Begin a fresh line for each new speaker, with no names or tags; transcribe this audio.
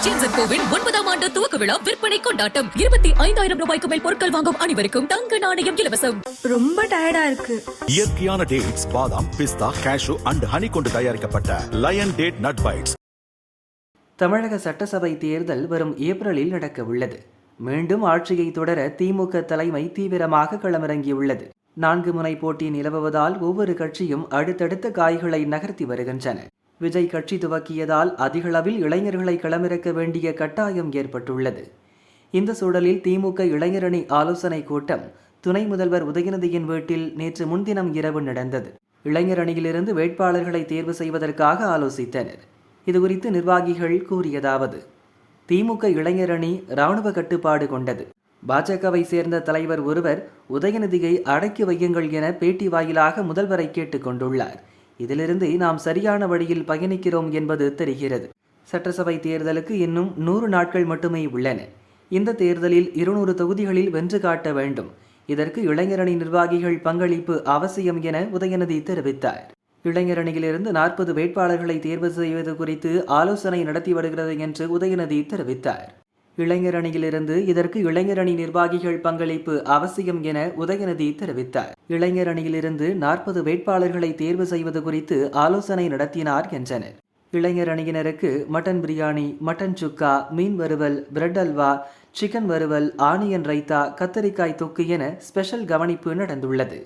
Jameson CoWIN 9ஆம் ஆண்டு துவக்க விழா விற்பனை கொண்டாட்டம். 25,000 ரூபாய்க்கு மேல் பொருட்கள் வாங்கும் அனைவருக்கும் தங்க நாணயம் இலவசம்.
ரொம்ப டயர்டா இருக்கு.
இயற்கையான டேட்ஸ், பாதாம், பிஸ்தா, கேஷு அண்ட் ஹனி கொண்டு தயாரிக்கப்பட்ட லயன் டேட் நட் பைட்ஸ்.
தமிழக சட்டசபை தேர்தல் வரும் ஏப்ரலில் நடக்க உள்ளது. மீண்டும் ஆட்சியை தொடர திமுக தலைமை தீவிரமாக களமிறங்கியுள்ளது. 4 முனை போட்டி நிலவுவதால் ஒவ்வொரு கட்சியும் அடுத்தடுத்த காய்களை நகர்த்தி வருகின்றன. விஜய் கட்சி துவக்கியதால் அதிகளவில் இளைஞர்களை களமிறக்க வேண்டிய கட்டாயம் ஏற்பட்டுள்ளது. இந்த சூழலில் திமுக இளைஞரணி ஆலோசனை கூட்டம் துணை முதல்வர் உதயநிதியின் வீட்டில் நேற்று முன்தினம் இரவு நடந்தது. இளைஞர் அணியிலிருந்து வேட்பாளர்களை தேர்வு செய்வதற்காக ஆலோசித்தனர். இதுகுறித்து நிர்வாகிகள் கூறியதாவது: திமுக இளைஞரணி இராணுவ கட்டுப்பாடு கொண்டது. பாஜகவை சேர்ந்த தலைவர் ஒருவர் உதயநிதியை அடக்கி வையுங்கள் என பேட்டி வாயிலாக முதல்வரை கேட்டுக்கொண்டுள்ளார். இதிலிருந்து நாம் சரியான வழியில் பயணிக்கிறோம் என்பது தெரிகிறது. சட்டசபை தேர்தலுக்கு இன்னும் 100 நாட்கள் மட்டுமே உள்ளன. இந்த தேர்தலில் 200 தொகுதிகளில் வென்று காட்ட வேண்டும். இதற்கு இளைஞரணி நிர்வாகிகள் பங்களிப்பு அவசியம் என உதயநிதி தெரிவித்தார். இளைஞரணியிலிருந்து 40 வேட்பாளர்களை தேர்வு செய்வது குறித்து ஆலோசனை நடத்தி வருகிறது என்று உதயநிதி தெரிவித்தார். இளைஞரணியிலிருந்து இதற்கு இளைஞரணி நிர்வாகிகள் பங்களிப்பு அவசியம் என உதயநிதி தெரிவித்தார். இளைஞரணியிலிருந்து 40 வேட்பாளர்களை தேர்வு செய்வது குறித்து ஆலோசனை நடத்தினார் என்றனர். இளைஞரணியினருக்கு மட்டன் பிரியாணி, மட்டன் சுக்கா, மீன் வறுவல், பிரெட் அல்வா, சிக்கன் வறுவல், ஆனியன் ரைத்தா, கத்தரிக்காய் தொக்கு என ஸ்பெஷல் கவனிப்பு நடந்துள்ளது.